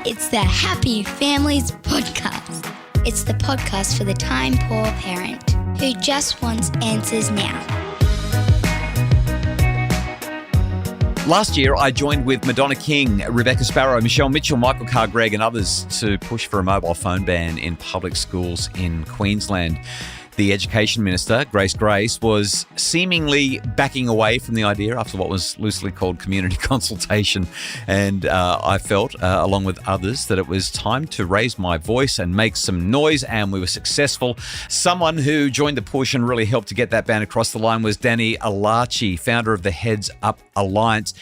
It's the Happy Families Podcast. It's the podcast for the time-poor parent who just wants answers now. Last year, I joined with Madonna King, Rebecca Sparrow, Michelle Mitchell, Michael Carr-Gregg and others to push for a mobile phone ban in public schools in Queensland. The Education Minister, Grace, was seemingly backing away from the idea after what was loosely called community consultation. And I felt, along with others, that it was time to raise my voice and make some noise, and we were successful. Someone who joined the push and really helped to get that ban across the line was Danny Alachi, founder of the Heads Up Alliance.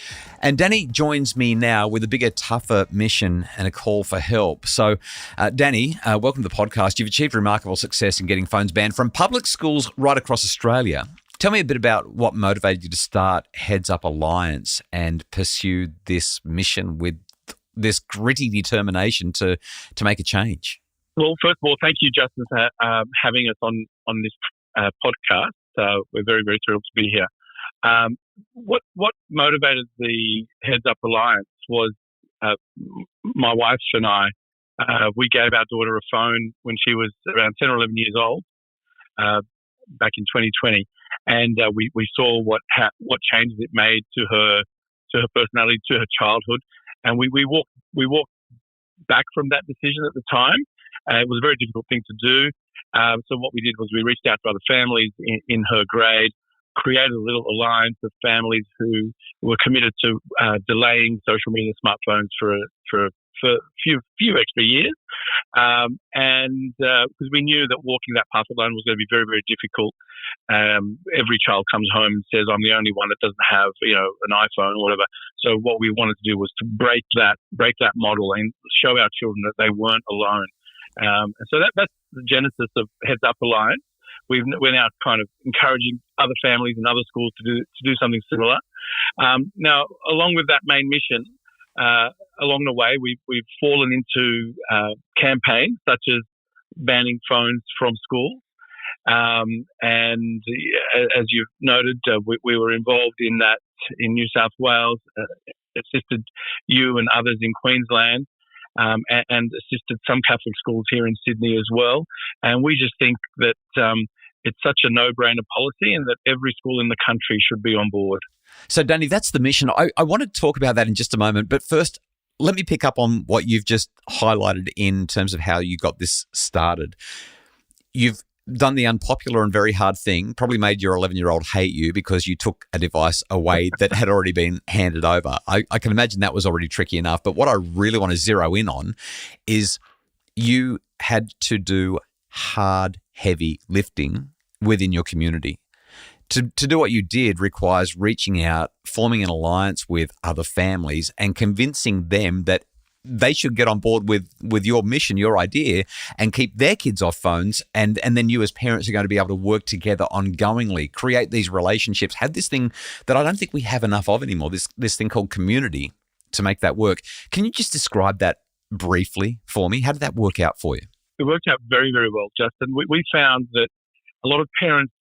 And Danny joins me now with a bigger, tougher mission and a call for help. So, Danny, welcome to the podcast. You've achieved remarkable success in getting phones banned from public schools right across Australia. Tell me a bit about what motivated you to start Heads Up Alliance and pursue this mission with this gritty determination to make a change. Well, first of all, thank you, Justin, for having us on this podcast. We're very, very thrilled to be here. What motivated the Heads Up Alliance was my wife and I. We gave our daughter a phone when she was around 10 or 11 years old back in 2020, and we saw what changes it made to her personality, to her childhood, and we walked back from that decision at the time. It was a very difficult thing to do. So what we did was we reached out to other families in her grade, created a little alliance of families who were committed to delaying social media smartphones for a few extra years, and because we knew that walking that path alone was going to be very, very difficult. Every child comes home and says, "I'm the only one that doesn't have, an iPhone or whatever." So what we wanted to do was to break that model and show our children that they weren't alone. And so that's the genesis of Heads Up Alliance. We're now kind of encouraging other families and other schools to do something similar. Now, along with that main mission, along the way, we've fallen into campaigns such as banning phones from schools. And as you've noted, we were involved in that in New South Wales, assisted you and others in Queensland, and assisted some Catholic schools here in Sydney as well. And we just think that it's such a no-brainer policy and that every school in the country should be on board. So, Danny, that's the mission. I want to talk about that in just a moment. But first, let me pick up on what you've just highlighted in terms of how you got this started. You've done the unpopular and very hard thing, probably made your 11-year-old hate you because you took a device away that had already been handed over. I can imagine that was already tricky enough. But what I really want to zero in on is you had to do hard, heavy lifting within your community. To do what you did requires reaching out, forming an alliance with other families and convincing them that they should get on board with your mission, your idea, and keep their kids off phones. And then you as parents are going to be able to work together ongoingly, create these relationships, have this thing that I don't think we have enough of anymore, this thing called community, to make that work. Can you just describe that briefly for me? How did that work out for you? It worked out very, very well, Justin. We found that a lot of parents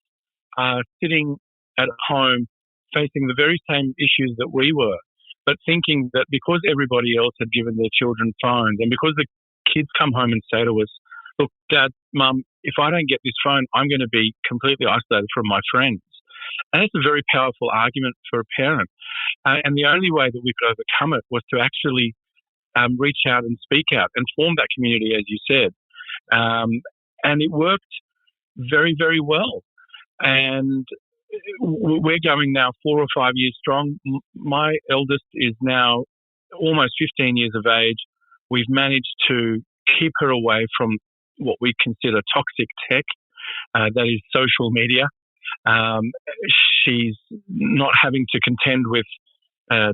are sitting at home facing the very same issues that we were, but thinking that because everybody else had given their children phones and because the kids come home and say to us, "Look, Dad, Mum, if I don't get this phone, I'm going to be completely isolated from my friends." And that's a very powerful argument for a parent. And the only way that we could overcome it was to actually reach out and speak out and form that community, as you said. And it worked very, very well. And we're going now 4 or 5 years strong. My eldest is now almost 15 years of age. We've managed to keep her away from what we consider toxic tech, that is social media. She's not having to contend with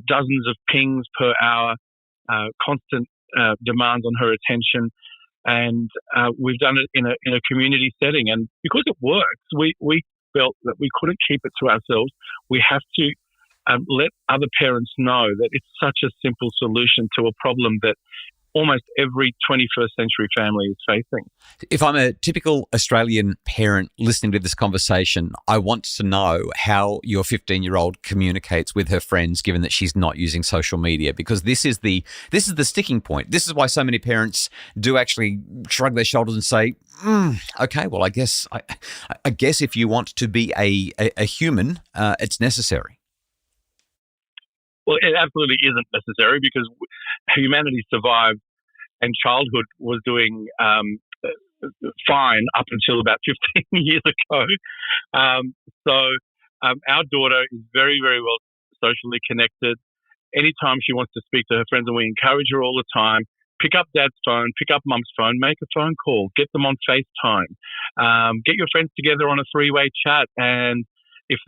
dozens of pings per hour, constant demands on her attention. And we've done it in a community setting. And because it works, we felt that we couldn't keep it to ourselves. We have to let other parents know that it's such a simple solution to a problem that almost every 21st century family is facing. If I'm a typical Australian parent listening to this conversation, I want to know how your 15-year-old communicates with her friends, given that she's not using social media, because this is the sticking point. This is why so many parents do actually shrug their shoulders and say, "Okay, well, I guess if you want to be a human, it's necessary." Well, it absolutely isn't necessary, because humanity survived and childhood was doing fine up until about 15 years ago. Our daughter is very, very well socially connected. Anytime she wants to speak to her friends, and we encourage her all the time, pick up dad's phone, pick up mum's phone, make a phone call, get them on FaceTime, get your friends together on a three-way chat, and if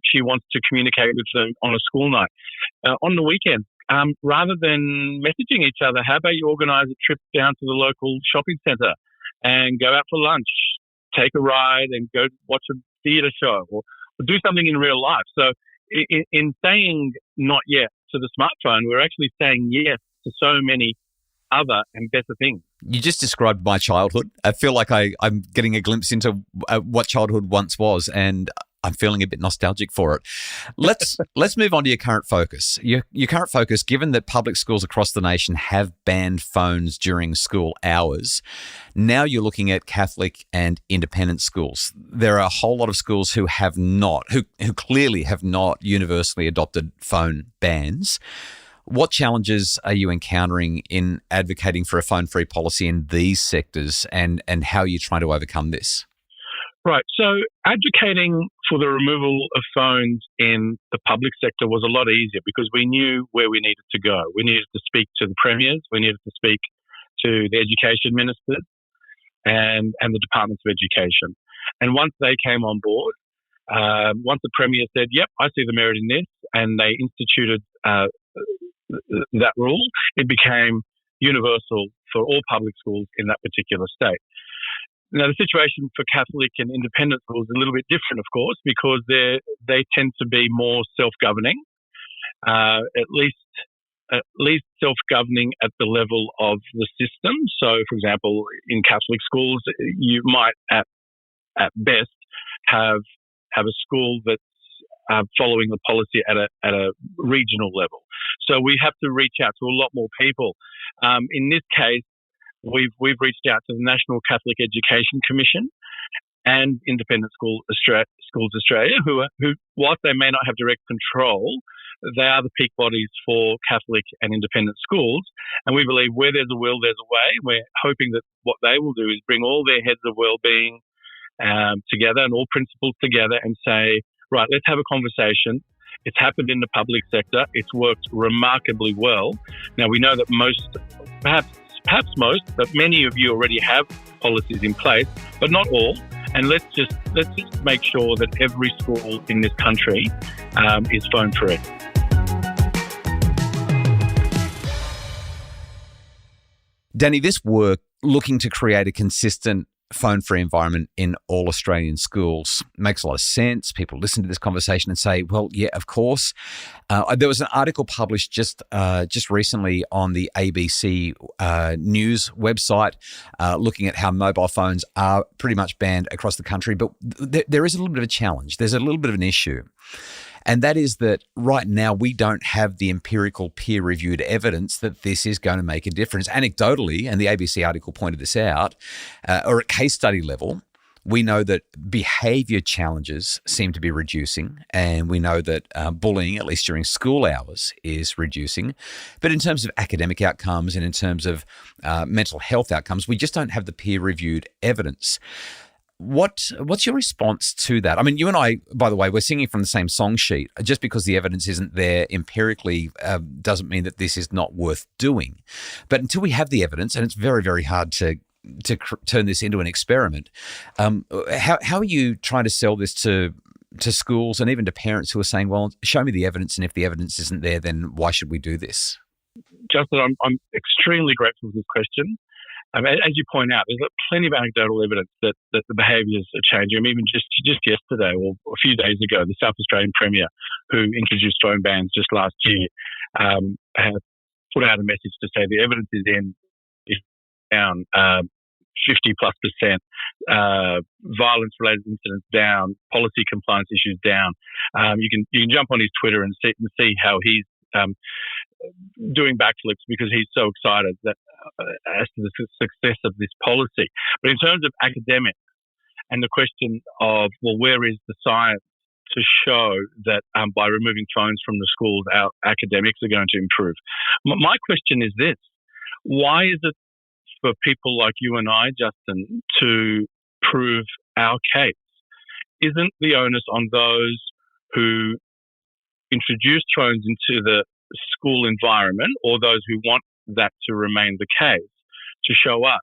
she wants to communicate with them on a school night. On the weekend, rather than messaging each other, how about you organise a trip down to the local shopping centre and go out for lunch, take a ride and go watch a theatre show or do something in real life. So in saying not yet to the smartphone, we're actually saying yes to so many other and better things. You just described my childhood. I feel like I'm getting a glimpse into what childhood once was, and I'm feeling a bit nostalgic for it. Let's move on to your current focus. Your current focus, given that public schools across the nation have banned phones during school hours, now you're looking at Catholic and independent schools. There are a whole lot of schools who clearly have not universally adopted phone bans. What challenges are you encountering in advocating for a phone-free policy in these sectors, and how are you trying to overcome this? Right. So advocating for the removal of phones in the public sector was a lot easier because we knew where we needed to go. We needed to speak to the premiers. We needed to speak to the education ministers and the departments of education. And once they came on board, once the premier said, yep, I see the merit in this, and they instituted that rule, it became universal for all public schools in that particular state. Now, the situation for Catholic and independent schools is a little bit different, of course, because they tend to be more self-governing, at least self-governing at the level of the system. So, for example, in Catholic schools, you might at best have a school that's following the policy at a regional level. So we have to reach out to a lot more people. In this case, we've reached out to the National Catholic Education Commission and Independent Schools Australia, who whilst they may not have direct control, they are the peak bodies for Catholic and independent schools. And we believe where there's a will, there's a way. We're hoping that what they will do is bring all their heads of well-being together and all principals together and say, right, let's have a conversation. It's happened in the public sector. It's worked remarkably well. Now, we know that perhaps most, but many of you already have policies in place, but not all. And let's just make sure that every school in this country is phone free. Danny, this work looking to create a consistent phone-free environment in all Australian schools makes a lot of sense. People listen to this conversation and say, well, yeah, of course. There was an article published just recently on the ABC News website looking at how mobile phones are pretty much banned across the country. But there is a little bit of a challenge. There's a little bit of an issue. And that is that right now we don't have the empirical peer-reviewed evidence that this is going to make a difference. Anecdotally, and the ABC article pointed this out, or at case study level, we know that behaviour challenges seem to be reducing, and we know that bullying, at least during school hours, is reducing. But in terms of academic outcomes and in terms of mental health outcomes, we just don't have the peer-reviewed evidence. What's your response to that? I mean, you and I, by the way, we're singing from the same song sheet. Just because the evidence isn't there empirically doesn't mean that this is not worth doing. But until we have the evidence, and it's very, very hard to turn this into an experiment, how are you trying to sell this to schools and even to parents who are saying, well, show me the evidence, and if the evidence isn't there, then why should we do this? Justin, I'm extremely grateful for this question. As you point out, there's plenty of anecdotal evidence that the behaviours are changing. I mean, even just yesterday or a few days ago, the South Australian Premier, who introduced phone bans just last year, put out a message to say the evidence is down, 50+%, violence-related incidents down, policy compliance issues down. You can jump on his Twitter and see how he's doing backflips because he's so excited that as to the success of this policy. But in terms of academics and the question of, well, where is the science to show that by removing phones from the schools, our academics are going to improve? My question is this: why is it for people like you and I, Justin, to prove our case? Isn't the onus on those who introduced phones into the school environment, or those who want that to remain the case, to show us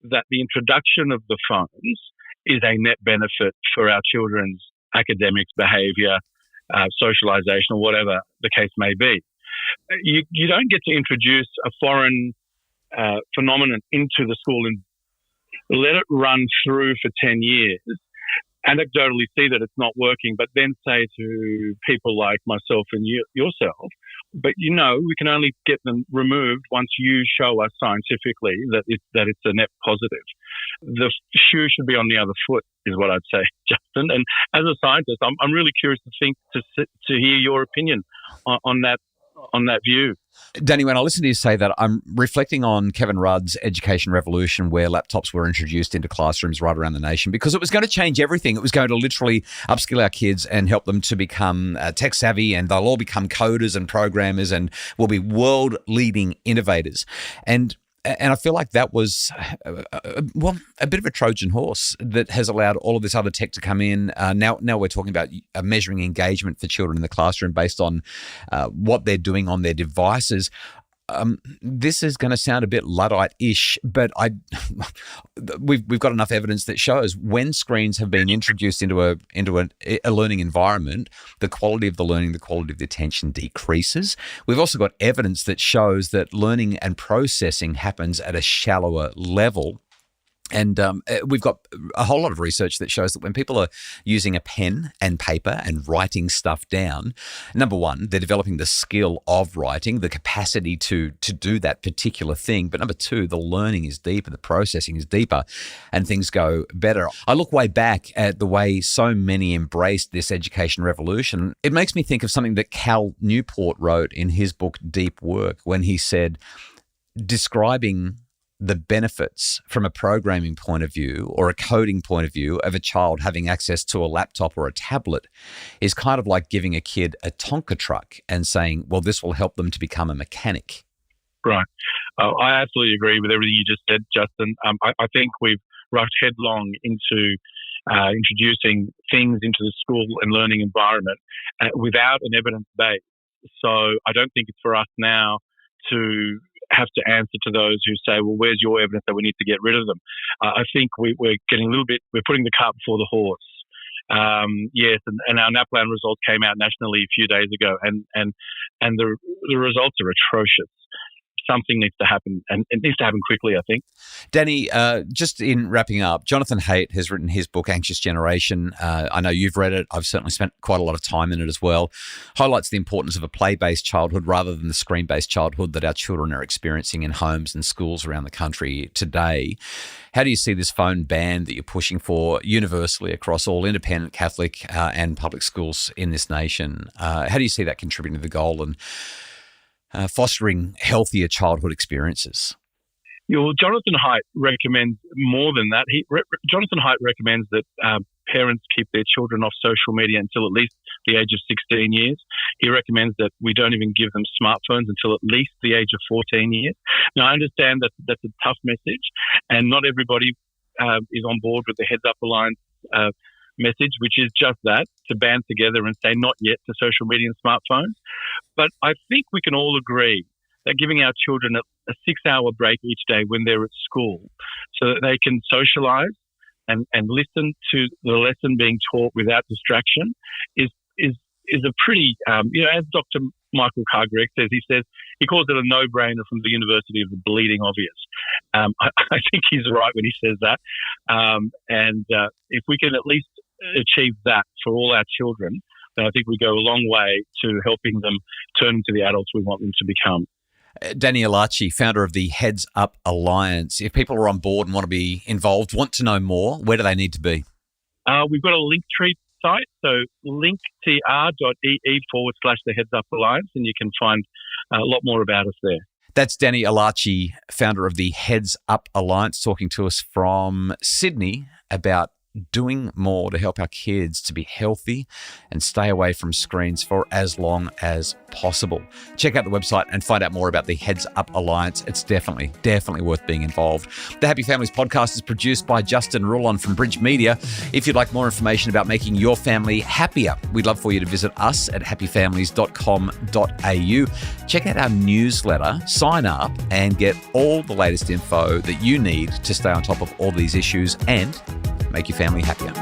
that the introduction of the phones is a net benefit for our children's academics, behaviour, socialisation, or whatever the case may be? You don't get to introduce a foreign phenomenon into the school and let it run through for 10 years, anecdotally see that it's not working, but then say to people like myself and yourself, but we can only get them removed once you show us scientifically that it's a net positive. The shoe should be on the other foot, is what I'd say, Justin. And as a scientist, I'm really curious to hear your opinion on that view. Danny, when I listen to you say that, I'm reflecting on Kevin Rudd's education revolution, where laptops were introduced into classrooms right around the nation, because it was going to change everything. It was going to literally upskill our kids and help them to become tech savvy, and they'll all become coders and programmers and will be world-leading innovators. And I feel like that was, a bit of a Trojan horse that has allowed all of this other tech to come in. Now we're talking about measuring engagement for children in the classroom based on what they're doing on their devices. This is going to sound a bit Luddite-ish, but we've got enough evidence that shows when screens have been introduced into a learning environment, the quality of the learning, the quality of the attention decreases. We've also got evidence that shows that learning and processing happens at a shallower level. And we've got a whole lot of research that shows that when people are using a pen and paper and writing stuff down, number one, they're developing the skill of writing, the capacity to do that particular thing. But number two, the learning is deeper, the processing is deeper, and things go better. I look way back at the way so many embraced this education revolution. It makes me think of something that Cal Newport wrote in his book, Deep Work, when he said, describing the benefits from a programming point of view or a coding point of view of a child having access to a laptop or a tablet is kind of like giving a kid a Tonka truck and saying, well, this will help them to become a mechanic. Right. I absolutely agree with everything you just said, Justin. I think we've rushed headlong into introducing things into the school and learning environment without an evidence base. So I don't think it's for us now to have to answer to those who say, well, where's your evidence that we need to get rid of them? I think we're getting we're putting the cart before the horse. Yes, and our NAPLAN results came out nationally a few days ago, and the results are atrocious. Something needs to happen, and it needs to happen quickly, I think. Danny, just in wrapping up, Jonathan Haidt has written his book, Anxious Generation. I know you've read it. I've certainly spent quite a lot of time in it as well. Highlights the importance of a play-based childhood rather than the screen-based childhood that our children are experiencing in homes and schools around the country today. How do you see this phone ban that you're pushing for universally across all independent, Catholic and public schools in this nation? How do you see that contributing to the goal and fostering healthier childhood experiences? Jonathan Haidt recommends more than that. Jonathan Haidt recommends that parents keep their children off social media until at least the age of 16 years. He recommends that we don't even give them smartphones until at least the age of 14 years. Now, I understand that that's a tough message, and not everybody is on board with the Heads Up Alliance message, which is just that, to band together and say not yet to social media and smartphones. But I think we can all agree that giving our children a 6-hour break each day when they're at school so that they can socialize and listen to the lesson being taught without distraction is a pretty, as Dr. Michael Carr-Gregg says, he calls it a no-brainer from the University of the Bleeding Obvious. I think he's right when he says that. And if we can at least achieve that for all our children, then I think we go a long way to helping them turn into the adults we want them to become. Danny Alachi, founder of the Heads Up Alliance. If people are on board and want to be involved, want to know more, where do they need to be? We've got a Linktree site, so linktr.ee/the Heads Up Alliance, and you can find a lot more about us there. That's Danny Alachi, founder of the Heads Up Alliance, talking to us from Sydney about doing more to help our kids to be healthy and stay away from screens for as long as possible. Check out the website and find out more about the Heads Up Alliance. It's definitely worth being involved. The Happy Families podcast is produced by Justin Rulon from Bridge Media. If you'd like more information about making your family happier, we'd love for you to visit us at happyfamilies.com.au. Check out our newsletter, sign up, and get all the latest info that you need to stay on top of all these issues and make your family happier.